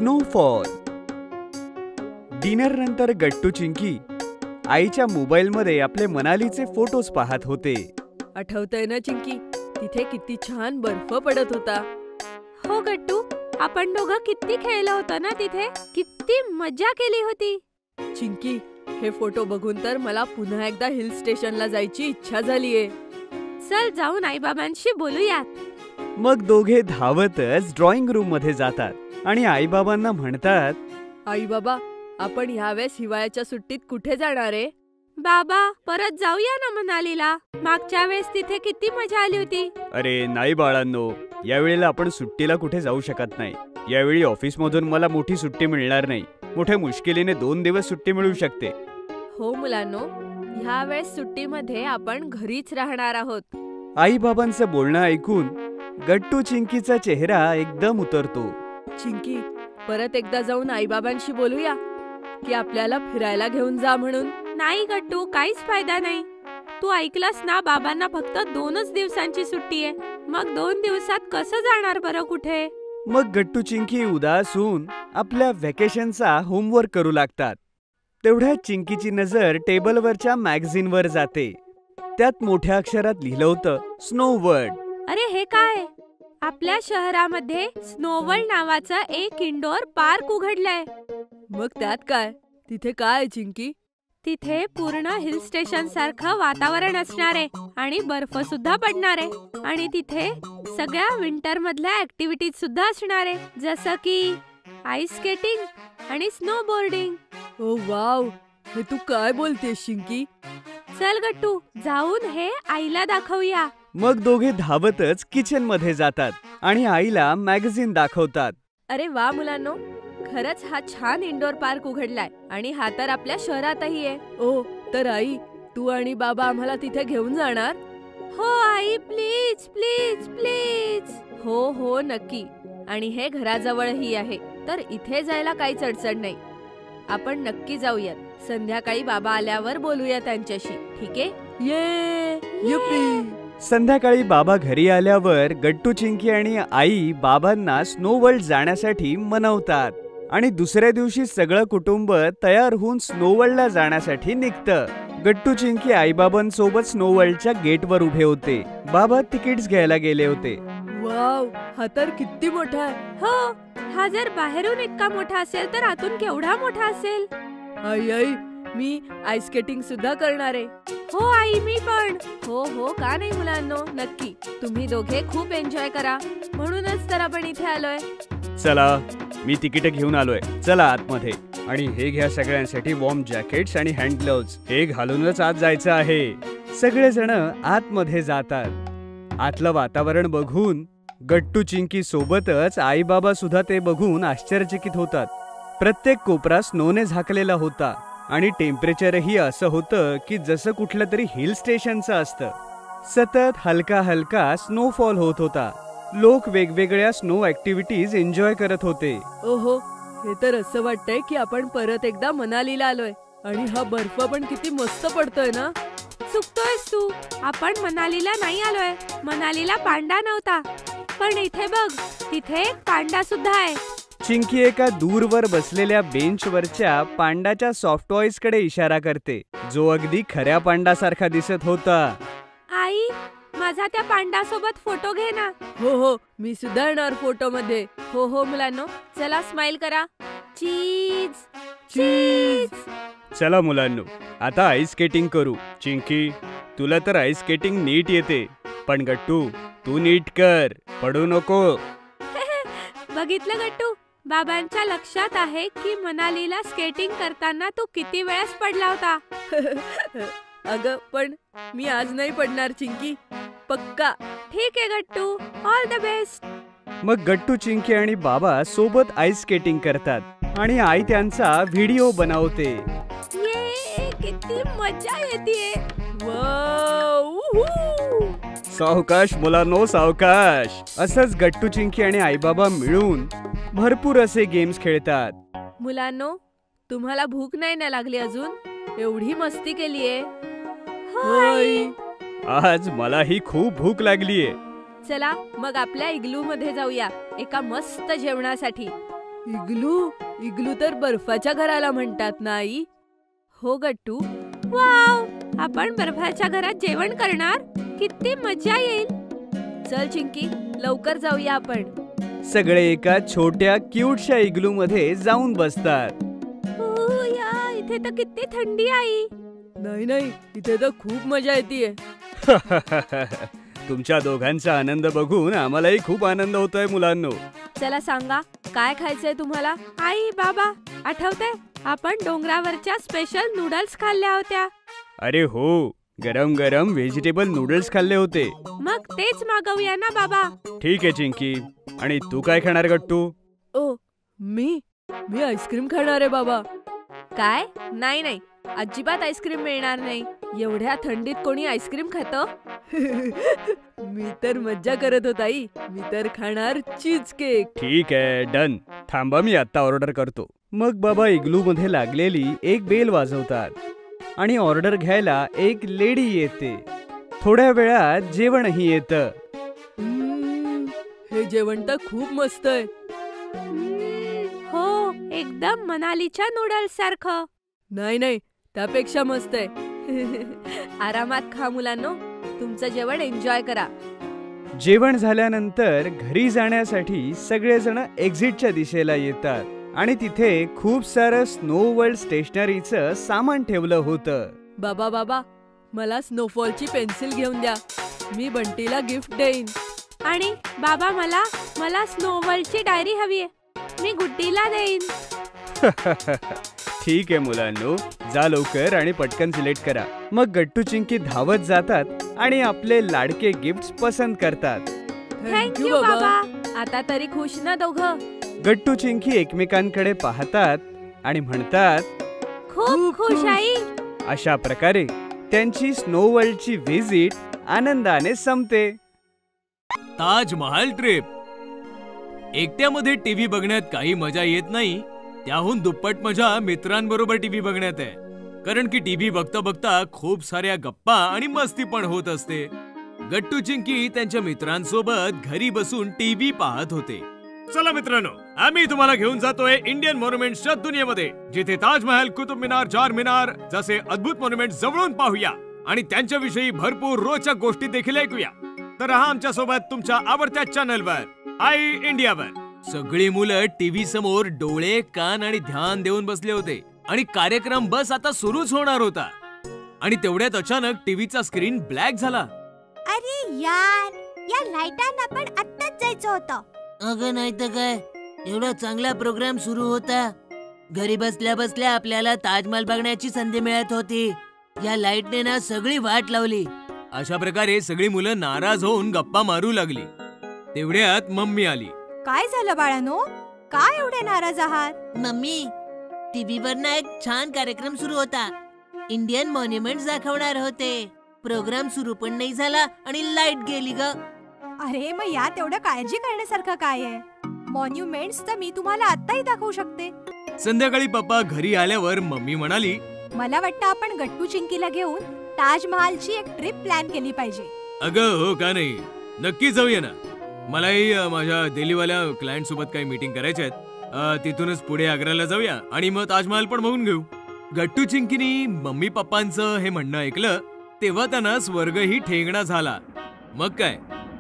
Snowfall. Dinner नंतर गट्टू चिंकी आईच्या मोबाईलमध्ये आपले मनालीचे फोटोज पाहत होते. आठवतंय ना चिंकी, तिथे किती छान बर्फ पडत होता. हो गट्टू, आपण दोघं किती खेळलो होतो ना तिथे, किती मजा केली होती. चिंकी, हे फोटो बघून तर मला पुन्हा एकदा हिल स्टेशनला जायची इच्छा झालीये. चल जाऊन आईबाबांशी बोलूयात. मग दोघे धावतच ड्रॉइंग रूम मध्ये जातात आणि आईबाबांना म्हणतात, आई बाबा, आपण ह्यावेळेस हिवाळ्याच्या सुट्टीत कुठे जाणार आहे? बाबा, परत जाऊया ना मनालीला. मागच्या वेळेस तिथे किती मजा आली होती. अरे नाही बाळांनो, यावेळेला आपण सुट्टीला कुठे जाऊ शकत नाही. यावेळी ऑफिस मधून मला मोठी सुट्टी मिळणार नाही. मोठ्या मुश्किलीने 2 दिवस सुट्टी मिळू शकते. हो मुलांनो, ह्यावेळेस सुट्टीमध्ये आपण घरीच राहणार आहोत. आई बाबांचं बोलणं ऐकून गट्टू चिंकीचा चेहरा एकदम उतरतो. चिंकी, परत एकदा जाऊन आईबाबांशी बोलूया की आपल्याला फिरायला घेऊन जा म्हणून. नाही गट्टू, काहीच फायदा नाही. तू ऐकलंस ना, बाबांना फक्त 2च दिवसांची सुट्टी आहे. मग 2 दिवसात कसं जाणार बरं कुठे? मग गट्टू चिंकी उदास होऊन आपल्या व्हॅकेशनचा होमवर्क करू लागतात. तेवढ्यात चिंकीची नजर टेबलवरच्या मॅगझिनवर जाते. त्यात मोठ्या अक्षरात लिहिलं होतं, स्नो वर्ल्ड. अरे हे काय? आपल्या शहरामध्ये स्नोवर्ल्ड नावाचं एक इंडोर पार्क उघडलंय. मग त्यात काय? तिथे काय चिंकी? तिथे पूर्ण हिल स्टेशन सारखं वातावरण असणार आहे आणि बर्फ सुद्धा पडणार आहे. आणि तिथे सगळ्या विंटर मधल्या ऍक्टिव्हिटीज सुद्धा असणार आहे, जसं की आईस स्केटिंग आणि स्नो बोर्डिंग. ओ वाव, हे तू काय बोलतेस चिंकी? चल गट्टू, जाऊन हे आईला दाखवूया. मग दोघे धावतच किचन मध्ये जातात आणि आईला मॅगझिन दाखवतात. अरे वा मुलांनो, खरंच हा छान इंडोर पार्क उघडलाय आणि हा तर आपल्या शहरातही आहे. ओ, तर आई, तू आणि बाबा आम्हाला तिथे घेऊन जाणार? हो आई, प्लीज प्लीज प्लीज. हो हो नक्की. आणि हे घराजवळही आहे, तर इथे जायला काहीच अडचण नाही. आपण नक्की जाऊयात. संध्याकाळी बाबा आल्यावर बोलूया त्यांच्याशी, ठीक आहे? ये युपी. संध्याकाळी बाबा घरी आल्यावर गट्टू चिंकी आणि आई बाबांना स्नो वर्ल्ड जाण्यासाठी मनवतात आणि दुसऱ्या दिवशी सगळं कुटुंब तयार होऊन स्नो वर्ल्डला जाण्यासाठी निघतं. गट्टू चिंकी आईबाबांसोबत स्नो वर्ल्डच्या गेटवर उभे होते. बाबा तिकीट्स घ्यायला गेले होते. वाव, हा तर किती मोठा आहे. हो, हा जर बाहेरून इतका मोठा असेल तर आतून केवढा मोठा असेल. आई आई, मी आईस स्केटिंग सुद्धा करणार आहे. हो आई, मी पण. हो हो, का नाही मुलांनो, नक्की. तुम्ही दोघे खूप एन्जॉय करा, म्हणूनच तर आपण इथे आलोय. चला, मी तिकीट घेऊन आलोय. चला आतमध्ये. आणि हे घ्या सगळ्यांसाठी वॉर्म जॅकेट्स आणि हँड ग्लोव्स. हे घालूनच आत जायचं आहे. सगळेजण आतमध्ये जातात. आतलं वातावरण बघून गट्टू चिंकी सोबतच आई बाबा सुद्धा ते बघून आश्चर्यचकित होतात. प्रत्येक कोपरा स्नोने झाकलेला होता आणि टेम्परेचरही असं होतं की जसं कुठलं तरी हिल स्टेशनचं असतं. सतत हलका हलका स्नोफॉल होत होता. लोक वेगवेगळ्या स्नो ऍक्टिव्हिटीज एन्जॉय करत होते. ओहो, हे तर असं वाटतंय की आपण परत एकदा मनालीला आलोय. आणि हा बर्फ पण किती मस्त पडतोय ना. चुकतोयस तू. आपण मनालीला नाही आलोय. मनालीला पांडा नव्हता, पण इथे बघ, तिथे एक पांडा सुद्धा आहे. चिंकी एका दूरवर बसलेल्या बेंचवरच्या पांडाच्या सॉफ्ट टॉयज कडे इशारा करते, जो अगदी खऱ्या पांडासारखा दिसत होता. आई, माझा त्या पांडा सोबत फोटो घे ना. हो हो, मी सुद्धा येणार फोटो मध्ये. हो हो मुलांनो, चला स्माइल करा. चीज चीज. चला मुलांनो, आता आईस स्केटिंग करू. चिंकी, तुला तर आईस स्केटिंग नीट येते, पण गट्टू, तू नीट कर, पडू नको. बघितलं गट्टू, बाबांच्या लक्षात आहे की मनालीला स्केटिंग करताना तू किती वेळेस पडला होता. अगं, पण मी आज नाही पडणार चिंकी, पक्का. ठीक आहे गट्टू, ऑल द बेस्ट. मग गट्टू चिंकी आणि बाबा सोबत आईस स्केटिंग करतात आणि आई त्यांचा व्हिडिओ बनवते. ये, किती मजा येते. सावकाश मुलांनो, सावकाश. असंच गट्टू चिंकी आणि आईबाबा मिळून भरपूर असे गेम्स खेळतात. मुलांनो, तुम्हाला भूक नाही ना लागली अजून? एवढी मस्ती केलीये. होय, आज मलाही खूप भूक लागलीये. चला मग आपल्या इग्लू मध्ये जाऊया एका मस्त जेवणासाठी. इग्लू तर बर्फाच्या घराला म्हणतात ना आई? हो गट्टू. वाव, आपण बर्फाच्या घरात जेवण करणार? किती मजा येईल. चल चिंकी, लवकर जाऊया आपण. सगळे एका छोट्या क्यूटशा इग्लू मध्ये जाऊन बसतात. या, इथे तर किती थंडी आई. नाही, इथे तर खूप मजा येते. तुमच्या दोघांचा आनंद बघून आम्हालाही खूप आनंद होतोय मुलांनो. चला सांगा, काय खायचंय तुम्हाला? आई बाबा, आठवतंय आपण डोंगरावरच्या स्पेशल नूडल्स खाल्ल्या होत्या? अरे हो, गरम गरम व्हेजिटेबल नूडल्स खाल्ले होते. मग तेच मागवूया ना बाबा. ठीक आहे चिंकी. आणि तू काय खाणार गट्टू? ओ, मी आईस्क्रीम खाणार आहे बाबा. काय? नाही, अजिबात आईस्क्रीम मिळणार नाही. एवढ्या थंडीत कोणी आईस्क्रीम खातं? मी तर मज्जा करत होत आई. मी तर खाणार चीज केक. ठीक आहे, डन. थांबा, मी आता ऑर्डर करतो. मग बाबा इग्लू मध्ये लागलेली एक बेल वाजवतात आणि ऑर्डर घ्यायला एक लेडी येते. थोड्या वेळात जेवणही येतं. हे जेवण तर खूप मस्त आहे. हो, एकदम मनालीच्या नूडल्स सारखं. नाही, त्यापेक्षा मस्त आहे. आरामात खा मुलांनो, तुमचं जेवण एन्जॉय करा. जेवण झाल्यानंतर घरी जाण्यासाठी सगळेजण एक्झिटच्या दिशेला येतात आणि तिथे खूप सारं स्नो वर्ल्ड स्टेशनरीचं सामान ठेवलं होतं. बाबा, मला स्नोफॉलची पेन्सिल घेऊन द्या. मी बंटीला गिफ्ट देईन. आणि बाबा, मला स्नो वर्ल्डची डायरी हवी आहे. मी गुड्डीला देईन. ठीक आहे मुलांनो, जा लवकर आणि पटकन सिलेक्ट करा. मग गट्टू चिंकी धावत जातात आणि आपले लाडके गिफ्ट्स पसंत करतात. थँक्यू बाबा. आता तरी खुश ना दोघं? गट्टू चिंकी एकमेकांकडे पाहतात आणि म्हणतात, खूप खुश आई. अशा प्रकारे त्यांची स्नो वर्ल्डची व्हिजिट आनंदाने संपते. ताजमहाल ट्रिप. एकट्यामध्ये टीव्ही बघण्यात काही मजा येत नाही, त्याहून दुप्पट मजा मित्रांबरोबर टीव्ही बघण्यात आहे. कारण की टीव्ही बघता बघता खूप साऱ्या गप्पा आणि मस्ती पण होत असते. गट्टू चिंकी त्यांच्या मित्रांसोबत घरी बसून टीव्ही पाहत होते. चला मित्रांनो, आम्ही तुम्हाला घेऊन जातोय इंडियन मॉन्युमेंट्सच्या दुनियेमध्ये, जिथे ताजमहल, कुतुब मिनार, चारमिनार जसे अद्भुत मॉन्युमेंट जवळून पाहूया आणि त्यांच्याविषयी भरपूर रोचक गोष्टी देखील ऐकूया. तर रहा आमच्या सोबत तुमच्या आवडत्या चॅनलवर, आई इंडियावर. सगळी मुलं टीव्ही समोर डोळे, कान आणि ध्यान देऊन बसले होते आणि कार्यक्रम बस आता सुरूच होणार होता. आणि तेवढ्यात अचानक टीव्हीचा स्क्रीन ब्लॅक झाला. अरे यार, या लाईटांना पण आत्ताच जायचं होतं. अगं नाही तर काय, एवढा चांगला प्रोग्राम सुरू होता. घरी बसल्या बसल्या आपल्याला ताजमहल बघण्याची संधी मिळत होती. या लाईटने ना सगळी वाट लावली. अशा प्रकारे सगळी मुलं नाराज होऊन गप्पा मारू लागली. तेवढ्यात मम्मी आली. काय झालं बाळांनो, काय एवढे नाराज आहात? मम्मी, टीव्हीवर ना एक छान कार्यक्रम सुरू होता. इंडियन मॉन्युमेंट्स दाखवणार होते. प्रोग्राम सुरू पण नाही झाला आणि लाईट गेली ग. अरे मग यात एवढं काळजी करण्यासारखं काय आहे? मॉन्युमेंट्स तर मी तुम्हाला आत्ताही दाखवू शकते. संध्याकाळी पप्पा घरी आल्यावर मम्मी म्हणाली, मला वाटतं आपण गट्टू चिंकीला घेऊन ताजमहालची एक ट्रिप प्लॅन केली पाहिजे. अगं हो का नाही, नक्की जाऊया ना. मलाही माझ्या दिल्लीवाल्या क्लायंट सोबत काही मीटिंग करायच्या आहेत. तिथूनच पुढे आग्र्याला जाऊया आणि मग ताजमहाल पण बघून घेऊ. गट्टू चिंकीनी मम्मी पप्पांचं हे म्हणणं ऐकलं तेव्हा त्यांना स्वर्गही ठेंगणा झाला. मग काय,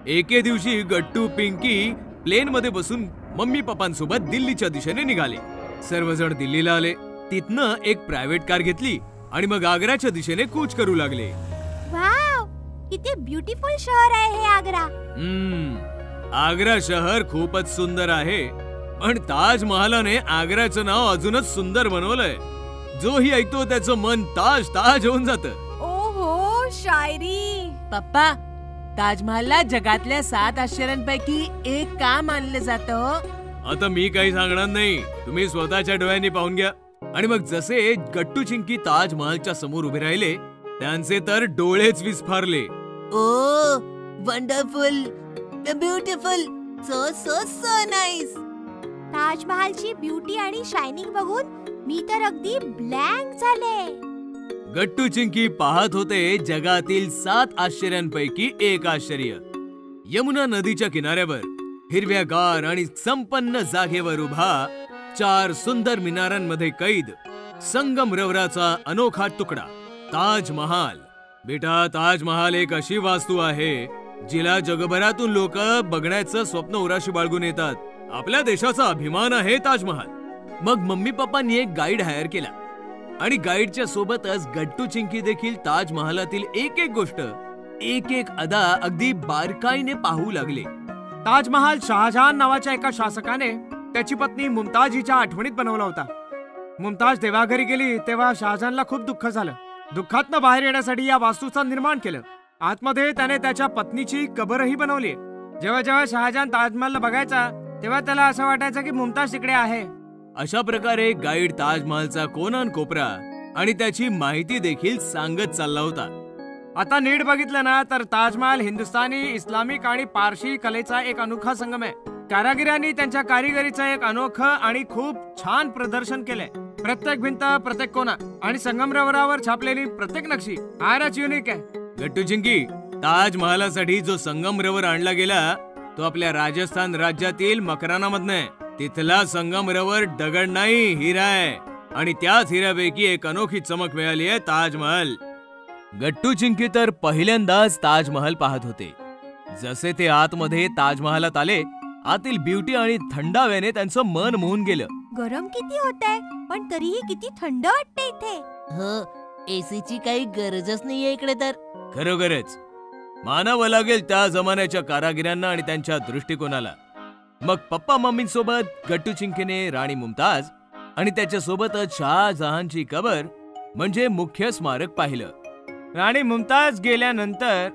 एके दिवशी गट्टू पिंकी प्लेन मध्ये बसून मम्मी पप्पांसोबत दिल्लीच्या दिशेने निघाले. सर्वजण दिल्लीला आले. तिथनं एक प्रायव्हेट कार घेतली आणि मग आग्र्याच्या दिशेने कूच करू लागले. वाव, किती ब्युटिफुल शहर आहे हे आग्रा. आग्रा शहर खूपच सुंदर आहे, पण ताजमहालाने आग्र्याचं नाव अजूनच सुंदर बनवलंय. जो ही ऐकतो त्याचं मन ताज ताज होऊन जातं. ओहो, शायरी. पप्पा, ताजमहलला जगातल्या 7 आश्चर्यांपैकी एक का मानलं जातं? आता मी काही सांगणार नाही, तुम्ही स्वतःच्या डोळ्यांनी पाहून घ्या. आणि मग जसे गट्टू चिंकी ताजमहालच्या समोर उभे राहिले, त्यांचे तर डोळेच विस्फारले. Oh, wonderful, beautiful, so so so nice. ताजमहालची ब्युटी आणि शायनिंग बघून मी तर अगदी ब्लँक झाले. गट्टू चिंकी पाहत होते जगातील 7 आश्चर्यांपैकी एक आश्चर्य. यमुना नदीच्या किनाऱ्यावर हिरव्यागार आणि संपन्न जागेवर उभा 4 सुंदर मिनारांमध्ये कैद संगमरवराचा अनोखा तुकडा ताजमहाल. बेटा, ताजमहाल एक अशी वास्तू आहे जिला जगभरातून लोक बघण्याचं स्वप्न उराशी बाळगून येतात. आपल्या देशाचा अभिमान आहे ताजमहाल. मग मम्मी पप्पांनी एक गाईड हायर केला आणि गाईडच्या सोबतच गट्टू चिंकी देखील ताजमहालातील एक एक गोष्ट, एक एक अदा अगदी बारकाईने पाहू लागले. ताजमहाल शहाजहान नावाच्या एका शासकाने त्याची पत्नी मुमताज हिच्या आठवणीत बनवला होता. मुमताज देवाघरी गेली तेव्हा शहाजहानला खूप दुःख झालं. दुःखातनं बाहेर येण्यासाठी या वास्तूचं निर्माण केलं. आतमध्ये त्याने त्याच्या पत्नीची कबरही बनवली. जेव्हा जेव्हा शहाजहान ताजमहालला बघायचा तेव्हा त्याला असं वाटायचं की मुमताज तिकडे आहे. अशा प्रकारे गाईड ताजमहालचा कोनान कोपरा आणि त्याची माहिती देखील सांगत चालला होता. आता नीट बघितलं ना तर ताजमहाल हिंदुस्थानी, इस्लामिक आणि पारशी कलेचा एक अनोखा संगम आहे. कारागिरांनी त्यांच्या कारिगिरीचं एक अनोखं आणि खूप छान प्रदर्शन केलंय. प्रत्येक भिंत, प्रत्येक कोना आणि संगमरवरावर छापलेली प्रत्येक नक्षी फारच युनिक आहे. गट्टू चिंकी, ताजमहालासाठी जो संगमरवर आणला गेला तो आपल्या राजस्थान राज्यातील मकरानामधनं आहे. तिथला संगमरवर दगड नाही, हिरा आहे आणि त्याच हिऱ्यापैकी एक अनोखी चमक मिळाली आहे ताजमहाल. गट्टू चिंकी तर पहिल्यांदाच ताजमहाल पाहत होते. जसे ते आतमध्ये ताजमहालात आले, आतील ब्युटी आणि थंडाव्याने त्यांचं मन मोहून गेलं. गरम किती होतंय पण तरीही किती थंड वाटते इथे. हो, एसीची काही गरजच नाहीये इकडे तर. खरोखरच मानावं लागेल त्या जमान्याच्या कारागिरांना आणि त्यांच्या दृष्टिकोनाला. मग पप्पा मम्मींसोबत गट्टू चिंकीने राणी मुमताज आणि त्याच्यासोबतच शहाजहानची कबर म्हणजे मुख्य स्मारक पाहिलं. राणी मुमताज गेल्यानंतर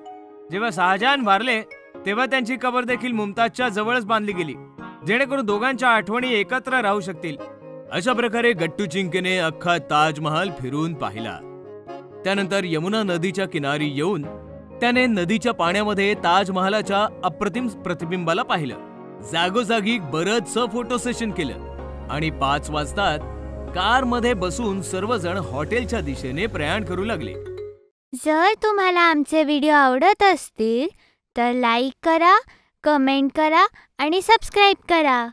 जेव्हा शहाजहान वारले तेव्हा त्यांची कबर देखील मुमताजच्या जवळच बांधली गेली, जेणेकरून दोघांच्या आठवणी एकत्र राहू शकतील. अशा प्रकारे गट्टू चिंकीने अख्खा ताजमहाल फिरून पाहिला. त्यानंतर यमुना नदीच्या किनारी येऊन त्याने नदीच्या पाण्यामध्ये ताजमहालाच्या अप्रतिम प्रतिबिंबाला पाहिलं. जागोजागी बरंचसं फोटो सेशन केलं आणि 5 वाजता कारमध्ये बसून सर्वजण हॉटेलच्या दिशेने प्रयाण करू लागले. जर तुम्हाला आमचे व्हिडिओ आवडत असतील तर लाईक करा, कमेंट करा आणि सबस्क्राईब करा.